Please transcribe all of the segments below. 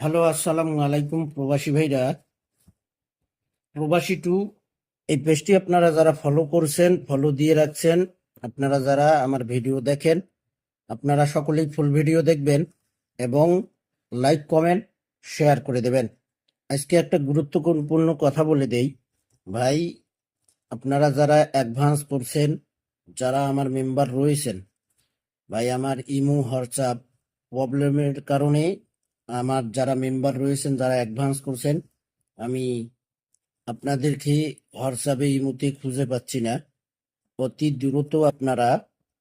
Hello, আসসালামু আলাইকুম প্রবাসী ভাইরা। প্রবাসী টু এই পেজটি আপনারা যারা ফলো করছেন, ফলো দিয়ে রাখছেন, আপনারা যারা আমার ভিডিও দেখেন, আপনারা সকলেই ফুল ভিডিও দেখবেন এবং লাইক কমেন্ট শেয়ার করে দেবেন। আজকে একটা গুরুত্বপূর্ণ কথা বলে দেই ভাই। আপনারা যারা অ্যাডভান্স করছেন, যারা আমার মেম্বার রয়েছেন ভাই, আমার ইমো হোয়াটসঅ্যাপ প্রবলেমের কারণে আমার যারা মেম্বার রয়েছেন, যারা অ্যাডভান্স করছেন, আমি আপনাদেরকে হোয়াটসঅ্যাপে ইমোতে খুঁজে পাচ্ছি না। অতি দ্রুত আপনারা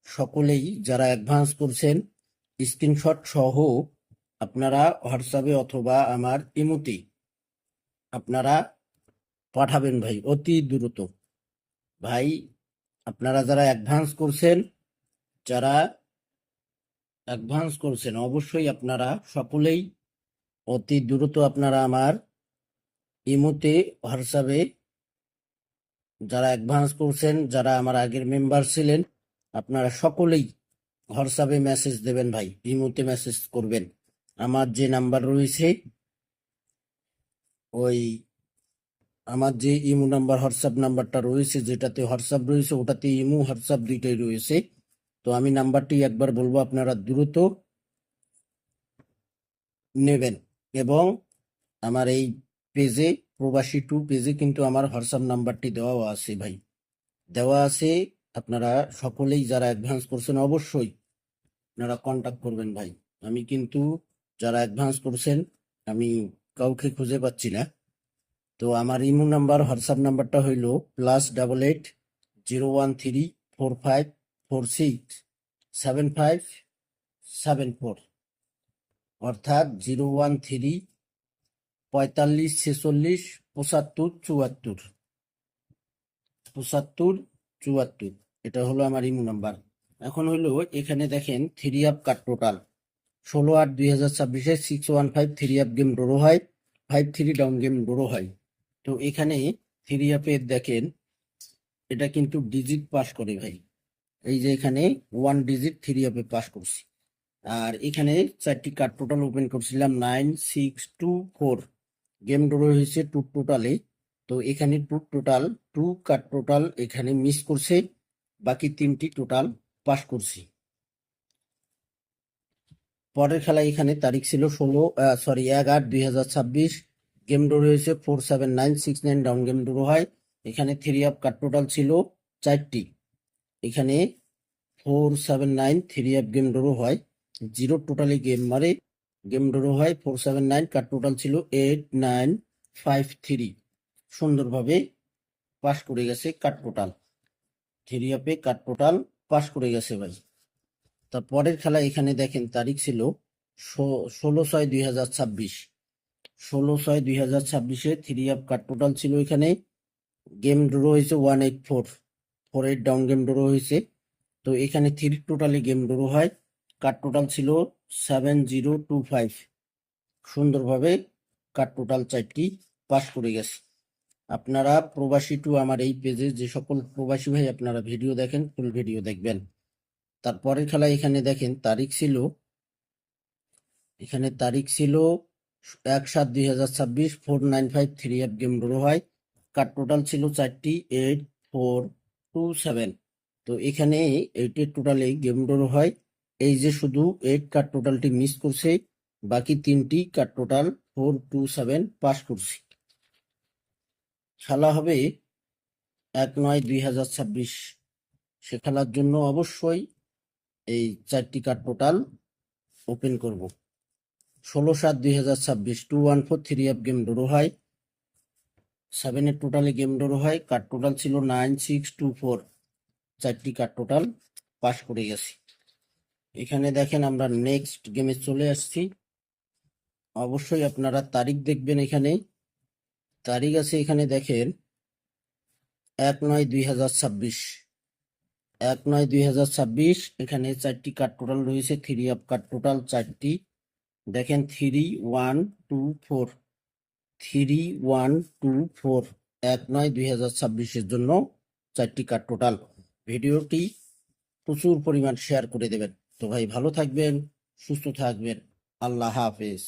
সকলেই যারা অ্যাডভান্স করছেন স্ক্রিনশট সহ আপনারা হোয়াটসঅ্যাপে অথবা আমার ইমোতে আপনারা পাঠাবেন ভাই, অতি দ্রুত। ভাই, আপনারা যারা অ্যাডভান্স করছেন, যারা অ্যাডভান্স করছেন অবশ্যই আপনারা সকলেই অতি দ্রুত আপনারা আমার ইমোতে হোয়াটসঅ্যাপে যারা অ্যাডভান্স করছেন, যারা আমার আগের মেম্বার ছিলেন, আপনারা সকলেই হোয়াটসঅ্যাপে মেসেজ দেবেন ভাই, ইমোতে মেসেজ করবেন। আমার যে নাম্বার রয়েছে, ওই আমার যে ইমো নাম্বার হোয়াটসঅ্যাপ নাম্বারটা রয়েছে, যেটাতে হোয়াটসঅ্যাপ রয়েছে ওটাতে ইমো হোয়াটসঅ্যাপ দুইটাই রয়েছে। তো আমি নাম্বারটি একবার বলবো, আপনারা দ্রুত নেবেন। এবং আমার এই পেজে, প্রবাসী টু পেজে কিন্তু আমার হোয়াটসঅ্যাপ নাম্বারটি দেওয়া আছে ভাই, দেওয়া আছে। আপনারা সকলেই যারা অ্যাডভান্স করছেন অবশ্যই আপনারা কন্টাক্ট করবেন ভাই। আমি কিন্তু যারা অ্যাডভান্স করছেন আমি কাউকে খুঁজে পাচ্ছি না। তো আমার ইমো নাম্বার হোয়াটসঅ্যাপ নাম্বারটা হইল +80134575754, অর্থাৎ 01345467574 এটা হলো আমার ইমো নাম্বার। এখন হইলো এখানে দেখেন থ্রি আপ কাট টোটাল 16/8/2026-এ 615 থ্রি আপ গেম ড্র হয়, 53 ডাউন গেম ড্র হয়। তো এখানে থ্রি আপে দেখেন এটা কিন্তু ডিজিট পাস করে ভাই। এই যে এখানে 1 ডিজিট থ্রি আপে পাস করছি। আর এখানে 4টি কার্ড টোটাল ওপেন করছিলাম 9624, গেম ড্র হয়েছে 2 টোটালে। তো এখানে 2 কার্ড টোটাল এখানে মিস করছে, বাকি 3টি টোটাল পাস করছি। পরের খেলা এখানে তারিখ ছিল 11/8/2026, গেম ড্র হয়েছে 47969, ডাউন গেম ড্র হয়। এখানে থ্রি আপ কার্ড টোটাল ছিল 4টি, এখানে 479 থ্রি আপ গেম ড্র হয়, 0 টোটালি গেম মারে, গেম ড্র হয় 479, কার্ড টোটাল ছিল 8953। সুন্দরভাবে পাস করে গেছে কার্ড টোটাল, থ্রি আপে কার্ড টোটাল পাস করে গেছে ভাই। তার পরের খেলা এখানে দেখেন তারিখ ছিল 16/6/2026, 16/6/2026-এ থ্রি আপ কার্ড টোটাল ছিল এখানে, গেম ড্র হয়েছে 1848, ডাউন গেম ড্র হয়েছে। তো এখানে থ্রি টোটালি গেম ড্র হয়, কার্ড টোটাল ছিল 7025। সুন্দরভাবে কার্ড টোটাল 4টি পাস করে গেছে। আপনারা প্রবাসী টু আমার এই পেজে যে সকল প্রবাসী ভাই আপনারা ভিডিও দেখেন, ফুল ভিডিও দেখবেন। তারপরের খেলা এখানে দেখেন তারিখ ছিল, এখানে তারিখ ছিল 1/7/2026, 495 থ্রি আপ গেম ড্র হয়, কার্ড টোটাল ছিল 4টি, 8427। তো এখানে 8-এর টোটালে গেম ড্র হয়। এই যে শুধু 8 কার্ড টোটালটি মিস করছে, বাকি 3টি কার্ড টোটাল 427 পাস করছি। খেলা হবে 1/9/2026, সে খেলার জন্য অবশ্যই এই 4টি কার্ড টোটাল ওপেন করব। 16/7/2026, 214 থ্রি আপ গেম ড্র হয়, 7-এর টোটালে গেম ড্র হয়, কার্ড টোটাল ছিল 9624, 4টি কার্ড টোটাল পাস করে গেছি। এখানে দেখেন আমরা নেক্সট গেমে চলে আসছি। অবশ্যই আপনারা তারিখ দেখবেন, এখানে তারিখ আছে, এখানে দেখেন 1/9/2026, 1/9/2026, এখানে 4টি কার্ড টোটাল রয়েছে, থ্রি আপ কার্ড টোটাল 4টি। দেখেন 3124, 3124, 1/9/2026-এর জন্য 4টি কার্ড টোটাল। ভিডিওটি প্রচুর পরিমাণ শেয়ার করে দেবেন। তো ভাই ভালো থাকবেন, সুস্থ থাকবেন, আল্লাহ হাফেজ।